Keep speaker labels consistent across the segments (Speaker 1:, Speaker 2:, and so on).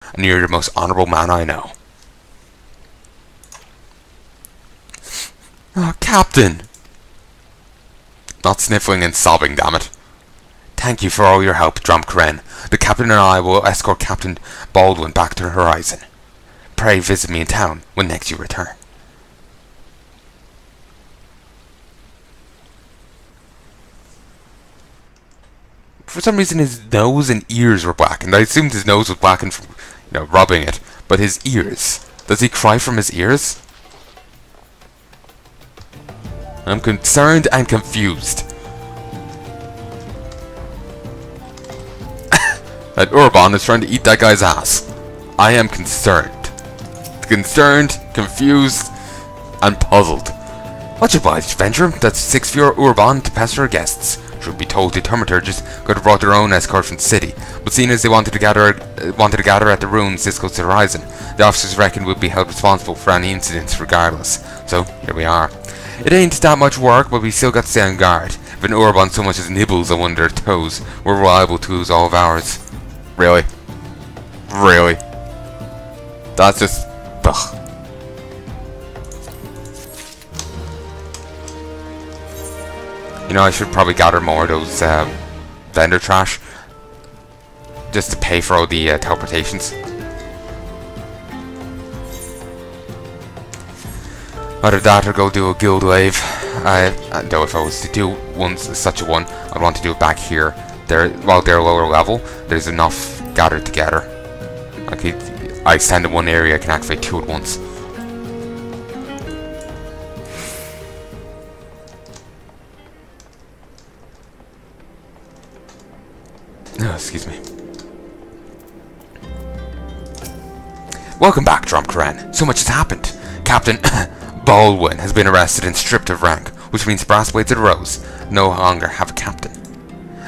Speaker 1: and you're the most honourable man I know. Oh, Captain! Not sniffling and sobbing, damn it. Thank you for all your help, Dromkren. The Captain and I will escort Captain Baldwin back to the horizon. Pray visit me in town when next you return. For some reason his nose and ears were blackened. I assumed his nose was blackened from, rubbing it. But his ears. Does he cry from his ears? I'm concerned and confused. That Urbon is trying to eat that guy's ass. I am concerned. Concerned, confused, and puzzled. Much obliged, Venture. That's 6 for your Urbon to pester our guests. Truth be told, the thaumaturgists could have brought their own escort from the city, but seeing as they wanted to gather at the ruins this goes to the horizon, the officers reckoned would be held responsible for any incidents regardless. So, here we are. It ain't that much work, but we still got to stay on guard. If an Urbon so much as nibbles on one of their toes, we're liable to lose all of ours. Really? Really? That's just... ugh. I should probably gather more of those vendor trash just to pay for all the teleportations. Either that or go do a guild wave. Though if I was to do such a one, I'd want to do it back here. While they're lower level, there's enough gathered together. I stand in one area, I can activate 2 at once. Oh, excuse me. Welcome back, Dromkren. So much has happened. Captain Baldwin has been arrested and stripped of rank, which means Brass Blades of the Rose no longer have a captain.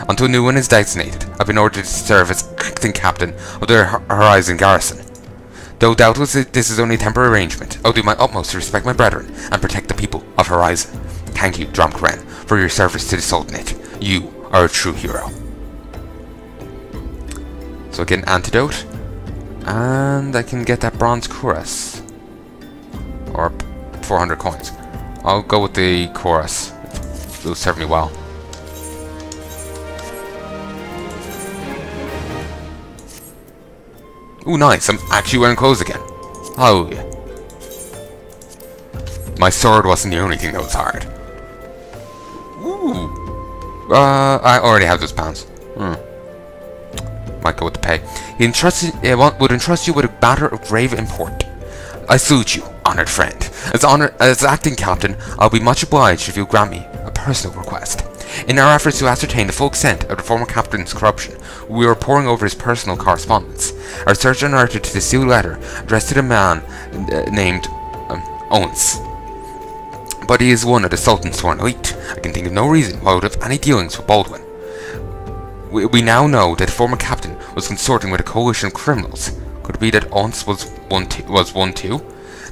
Speaker 1: Until a new one is designated, I've been ordered to serve as acting captain of the Horizon Garrison. Though doubtless this is only a temporary arrangement, I'll do my utmost to respect my brethren and protect the people of Horizon. Thank you, Dromkren, for your service to the Sultanate. You are a true hero. So I get an antidote, and I can get that bronze cuirass, or 400 coins. I'll go with the cuirass. It'll serve me well. Ooh, nice! I'm actually wearing clothes again. Hallelujah. My sword wasn't the only thing that was hard. Ooh. I already have those pounds. Might go with the pay. Would entrust you with a matter of grave import. I salute you, honoured friend. As acting captain, I'll be much obliged if you'll grant me a personal request. In our efforts to ascertain the full extent of the former captain's corruption, we were poring over his personal correspondence. Our search unearthed a sealed letter addressed to a man named Owens. But he is one of the Sultan's sworn elite. I can think of no reason why I would have any dealings with Baldwin. We now know that the former captain was consorting with a coalition of criminals. Could it be that Owens was one too?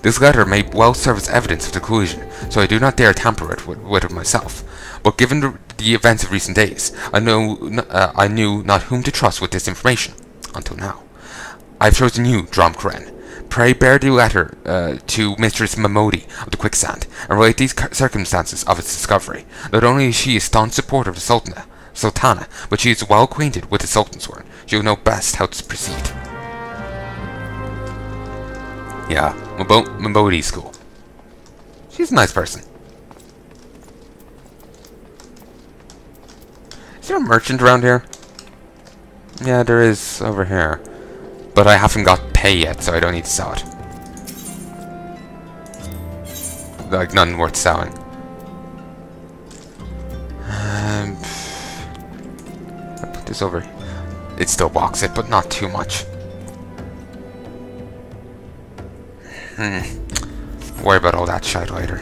Speaker 1: This letter may well serve as evidence of the collusion, so I do not dare tamper with it myself. But given the events of recent days, I knew not whom to trust with this information, until now. I have chosen you, Dromkren. Pray bear the letter to Mistress Miqo'te of the Quicksand, and relate these circumstances of its discovery. Not only is she a staunch supporter of the Sultana, but she is well acquainted with the Sultan's sword. She will know best how to proceed. Yeah, Miqo'te's cool. She's a nice person. Is there a merchant around here? Yeah, there is over here. But I haven't got pay yet, so I don't need to sell it. Like, none worth selling. I put this over. It still blocks it, but not too much. Worry about all that shit later.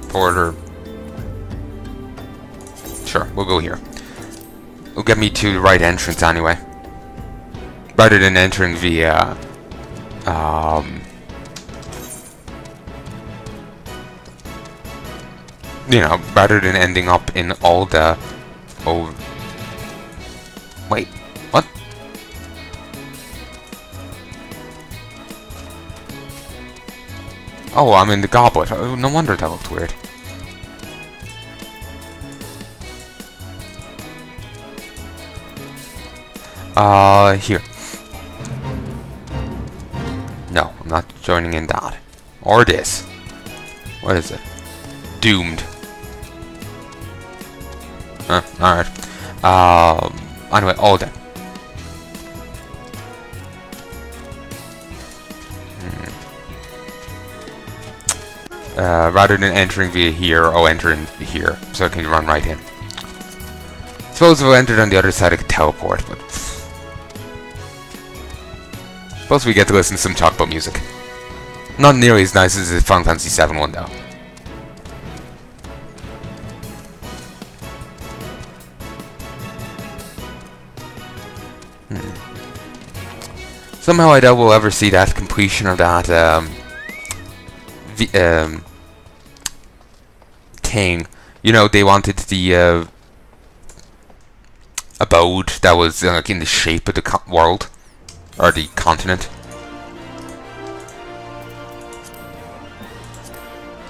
Speaker 1: Porter. Sure, we'll go here. It'll get me to the right entrance anyway. Rather than entering via You know, rather than ending up in Ul'dah. Oh, wait, what? Oh, I'm in the goblet. Oh, no wonder that looked weird. Here. No, I'm not joining in that. Or this. What is it? Doomed. Alright. Anyway, Ul'dah. Rather than entering via here, I'll enter in here, so I can run right in. Suppose if I entered on the other side I could teleport, but... Suppose we get to listen to some chocolate music. Not nearly as nice as the Final Fantasy VII one, though. Somehow I doubt we'll ever see that completion of that, thing. You know, they wanted the, abode that was, like, in the shape of the world. Or the continent.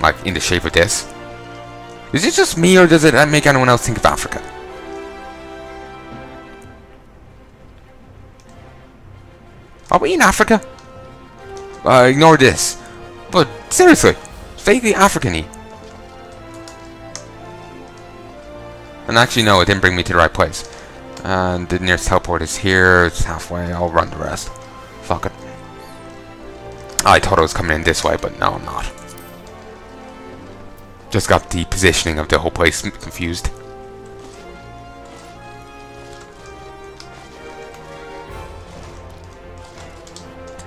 Speaker 1: Like, in the shape of this. Is it just me, or does it make anyone else think of Africa? Are we in Africa? Ignore this. But, seriously, it's vaguely African-y. And actually, no, it didn't bring me to the right place. And the nearest teleport is here. It's halfway. I'll run the rest. Fuck it. I thought I was coming in this way, but no, I'm not. Just got the positioning of the whole place confused.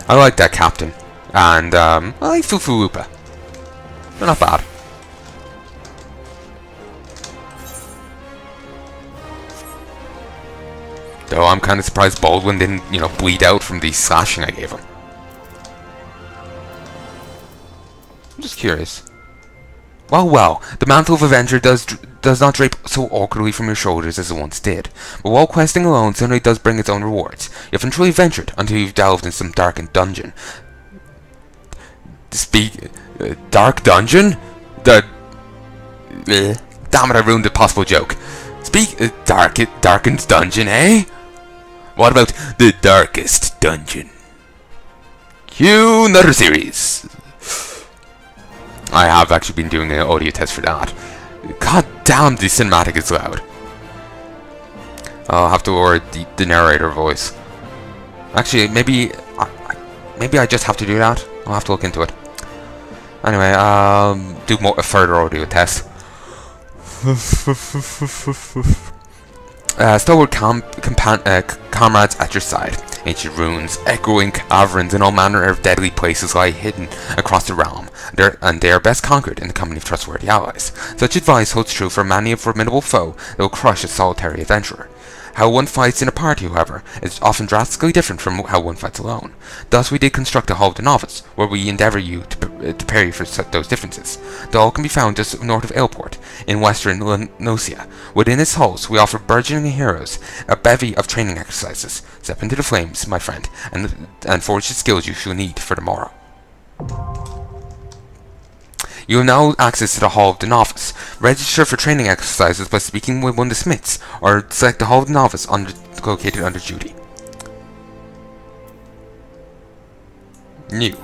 Speaker 1: I like that captain. And, I like Fufurupa. They're not bad. Though I'm kind of surprised Baldwin didn't, you know, bleed out from the slashing I gave him. I'm just curious. Well, the mantle of Avenger does not drape so awkwardly from your shoulders as it once did. But while questing alone certainly does bring its own rewards. You haven't truly ventured until you've delved in some darkened dungeon. Dark dungeon? Damn it, I ruined the possible joke. Darkened dungeon, eh? What about the darkest dungeon? Cue another series. I have actually been doing an audio test for that. God damn, the cinematic is loud. I'll have to lower the narrator voice. Actually, maybe I just have to do that. I'll have to look into it. Anyway, do a further audio test. Stalwart comrades at your side. Ancient ruins, echoing caverns, and all manner of deadly places lie hidden across the realm, and they are best conquered in the company of trustworthy allies. Such advice holds true for many a formidable foe that will crush a solitary adventurer. How one fights in a party, however, is often drastically different from how one fights alone. Thus we did construct a Hall of the Novice, where we endeavour you to prepare you for those differences. The hall can be found just north of Ailport, in western Nocia. Within its halls, we offer burgeoning heroes a bevy of training exercises. Step into the flames, my friend, and forge the skills you shall need for the morrow. You have now access to the Hall of the Novice. Register for training exercises by speaking with one of the smiths, or select the Hall of the Novice located under duty. New.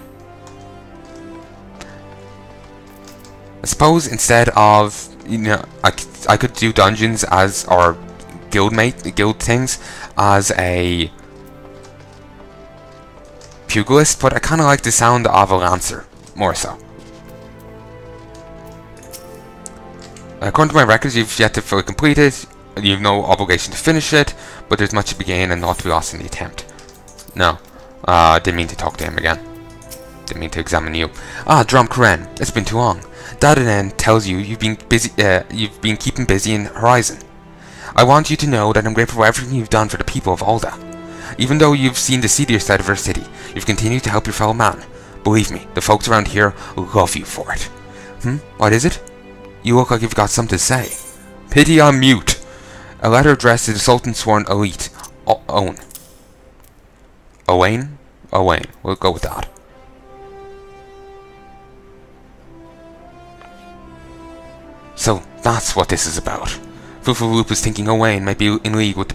Speaker 1: I suppose instead of, you know, I could do dungeons as, or guild things as a pugilist, but I kind of like the sound of a lancer more so. According to my records, you've yet to fully complete it. You have no obligation to finish it, but there's much to be gained and not to be lost in the attempt. No, didn't mean to talk to him again. Didn't mean to examine you. Drum Karen, it's been too long. Dadanen tells you you've been busy. You've been keeping busy in Horizon. I want you to know that I'm grateful for everything you've done for the people of Ul'dah. Even though you've seen the seedier side of our city, you've continued to help your fellow man. Believe me, the folks around here love you for it. What is it? You look like you've got something to say. Pity I'm mute. A letter addressed to the Sultan's sworn elite, Owen. Owain? Owain. We'll go with that. So, that's what this is about. Phillip was thinking Owain might be in league with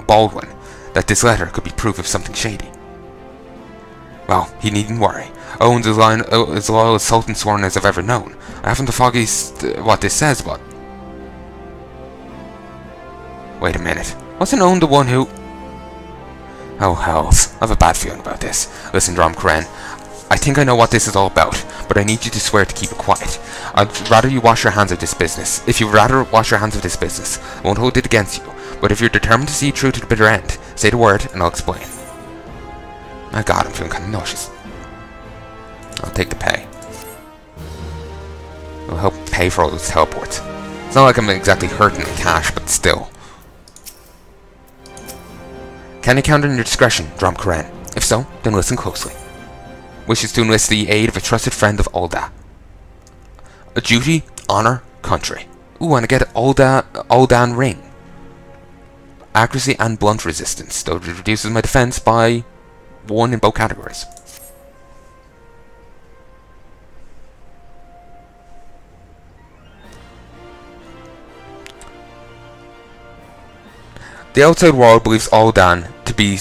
Speaker 1: Baldwin, that this letter could be proof of something shady. Well, he needn't worry. Owen's as loyal as Sultan Sworn as I've ever known. I haven't the foggiest what this says, but... Wait a minute. Wasn't Owen the one who... Oh, hells. I have a bad feeling about this. Listen, Dromkaren. I think I know what this is all about, but I need you to swear to keep it quiet. I'd rather you wash your hands of this business. If you'd rather wash your hands of this business, I won't hold it against you. But if you're determined to see it through to the bitter end, say the word and I'll explain. My god, I'm feeling kind of nauseous. I'll take the pay. It'll help pay for all those teleports. It's not like I'm exactly hurting in cash, but still. Can I count on your discretion, Dromkaren? If so, then listen closely. Wishes to enlist the aid of a trusted friend of Ul'dah. A duty, honor, country. Ooh, and I get Ul'dah ring. Accuracy and blunt resistance, though it reduces my defense by 1 in both categories. The outside world believes Ul'dah to be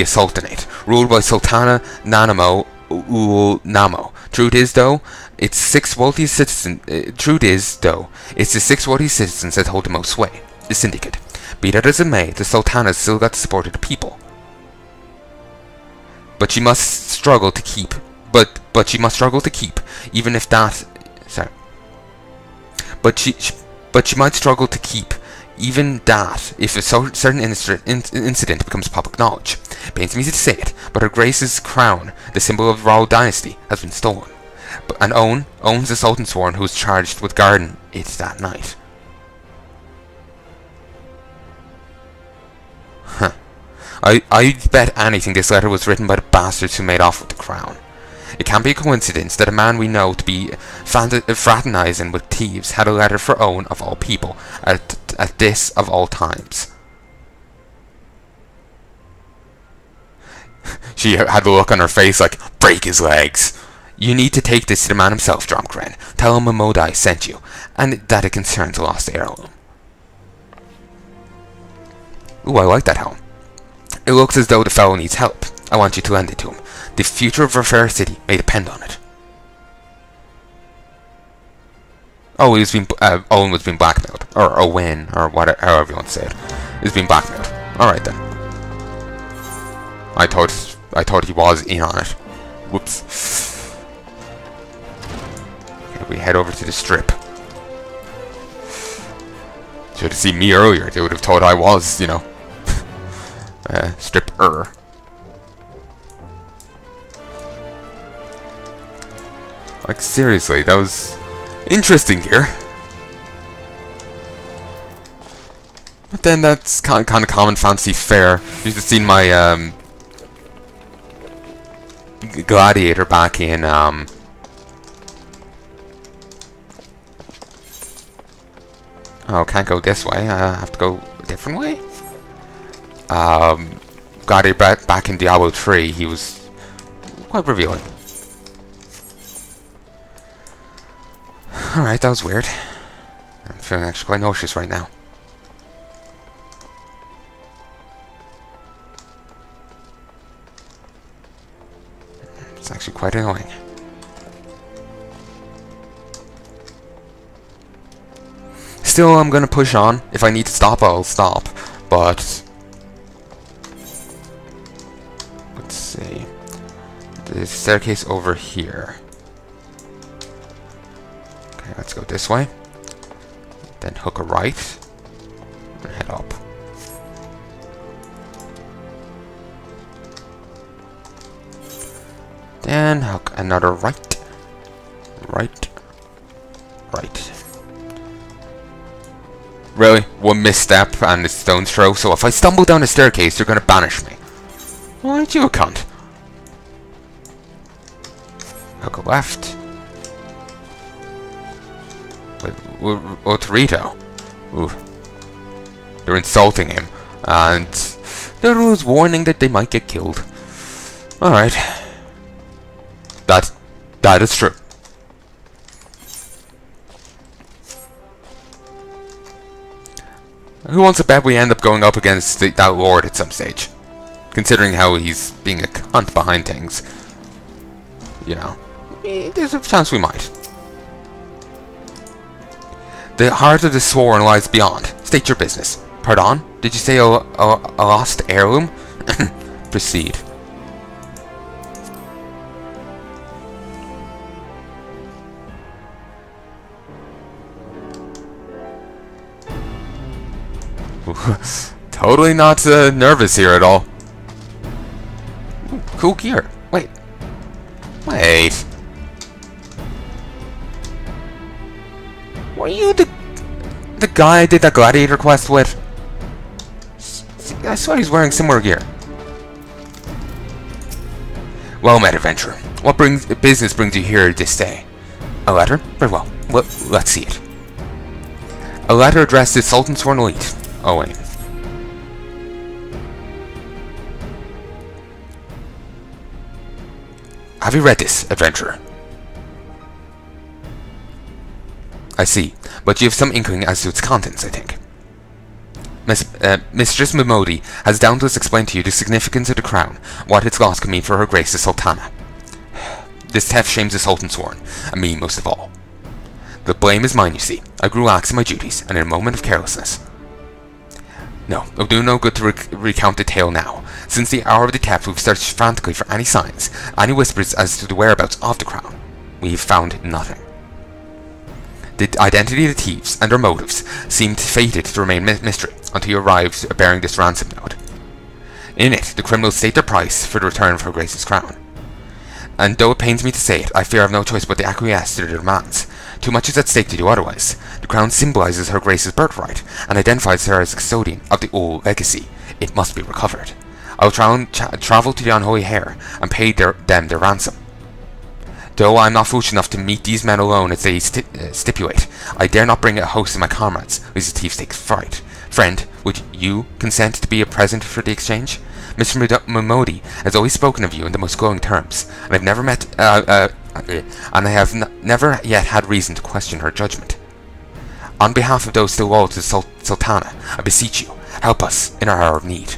Speaker 1: a sultanate, ruled by Sultana Nanamo Ul'namo. Truth is, though, it's the 6 wealthy citizens that hold the most sway. The syndicate. Be that as it may, the Sultana's still got the support of the people. But she must struggle to keep. But she must struggle to keep, even if that. Sorry. But she might struggle to keep. Even that, if a certain incident becomes public knowledge. Pains me to say it, but Her Grace's crown, the symbol of the royal dynasty, has been stolen. And owns the Sultan Sworn who was charged with guarding it that night. Huh. I'd bet anything this letter was written by the bastards who made off with the crown. It can't be a coincidence that a man we know to be fraternizing with thieves had a letter for Owen of all people at this of all times. She had the look on her face like, break his legs. You need to take this to the man himself, Dromkaren. Tell him Miqo'te sent you, and that it concerns a lost heirloom. Ooh, I like that helm. It looks as though the fellow needs help. I want you to lend it to him. The future of our fair city may depend on it. Oh, Owen was being blackmailed. Or Owen, or whatever, however you want to say it. He's being blackmailed. Alright then. I thought he was in on it. Whoops. Okay, we head over to the strip. Should have seen me earlier. They would have thought I was, you know. Stripper. Like, seriously, that was interesting here. But then that's kind of common fantasy fare. You've just seen my gladiator back in oh, can't go this way. I have to go a different way. Gladiator back in Diablo 3, he was quite revealing. Alright, that was weird. I'm feeling actually quite nauseous right now. It's actually quite annoying. Still, I'm gonna push on. If I need to stop, I'll stop. But let's see. The staircase over here. Okay, let's go this way. Then hook a right. And head up. Then hook another right. Right. Right. Really? One misstep and a stone's throw, so if I stumble down the staircase, you're gonna banish me. Why aren't you a cunt? Hook a left. Torito. Ooh. They're insulting him, and there was warning that they might get killed. Alright. That is true. Who wants to bet we end up going up against that lord at some stage? Considering how he's being a cunt behind things. You know, there's a chance we might. The heart of the sworn lies beyond. State your business. Pardon? Did you say a lost heirloom? Proceed. Totally not nervous here at all. Ooh, cool gear. Wait. Were you the guy I did that gladiator quest with? I swear he's wearing similar gear. Well met, adventurer. What business brings you here this day? A letter? Very well. Let's see it. A letter addressed to Sultan Sworn Elite. Oh wait. Have you read this, adventurer? I see, but you have some inkling as to its contents, I think. Mistress Miqo'te has doubtless explained to you the significance of the crown, what its loss can mean for her grace the Sultana. This theft shames the Sultan Sworn, and me most of all. The blame is mine, you see. I grew lax in my duties, and in a moment of carelessness. No, it'll do no good to recount the tale now. Since the hour of the theft, we've searched frantically for any signs, any whispers as to the whereabouts of the crown. We've found nothing. The identity of the thieves and their motives seemed fated to remain mystery until you arrived bearing this ransom note. In it, the criminals state their price for the return of Her Grace's crown. And though it pains me to say it, I fear I have no choice but to acquiesce to their demands. Too much is at stake to do otherwise. The crown symbolizes Her Grace's birthright, and identifies her as custodian of the old legacy. It must be recovered. I will travel to the unholy Heya, and pay them their ransom. Though I am not foolish enough to meet these men alone as they stipulate, I dare not bring a host of my comrades, lest the thieves take fright. Friend, would you consent to be a present for the exchange? Mr. Miqo'te has always spoken of you in the most glowing terms, and I've never and I have never yet had reason to question her judgment. On behalf of those still loyal to the Sultana, I beseech you, help us in our hour of need.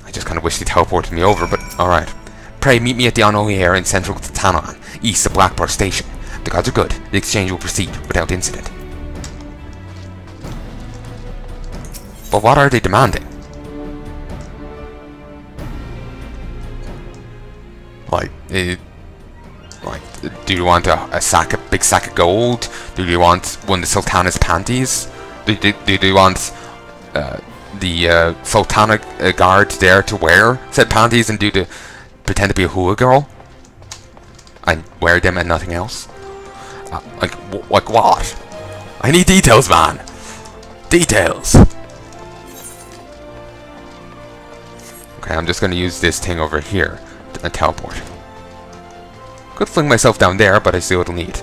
Speaker 1: I just kind of wish they teleported me over, but alright. Pray meet me at the unholy Heya in central Tanaan, east of Blackbar Station. If the gods are good, the exchange will proceed without incident. But what are they demanding? Like, do you want a big sack of gold? Do you want one of the Sultana's panties? Do you want the Sultana guard there to wear said panties and pretend to be a hula girl? And wear them and nothing else? Like what? I need details, man! Details! Okay, I'm just gonna use this thing over here and teleport. Could fling myself down there, but I see what I'll need.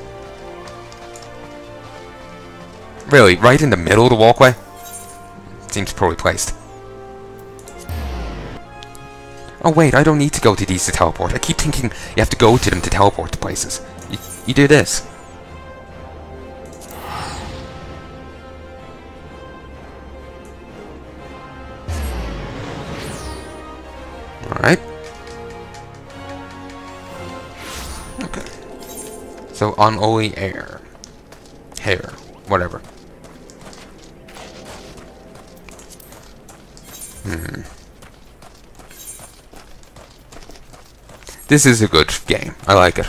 Speaker 1: Really, right in the middle of the walkway? Seems poorly placed. Oh wait, I don't need to go to these to teleport. I keep thinking you have to go to them to teleport to places. You do this. Alright. Okay. So, unholy Heya. Heya. Whatever. This is a good game. I like it.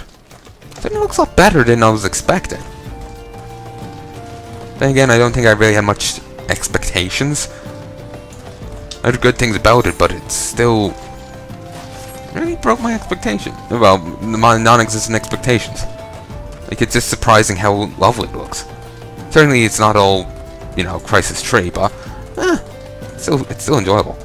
Speaker 1: It looks a lot better than I was expecting. Then again, I don't think I really had much expectations. I heard good things about it, but it still really broke my expectation. Well, my non-existent expectations. Like, it's just surprising how lovely it looks. Certainly, it's not all, you know, Crisis 3, but it's still enjoyable.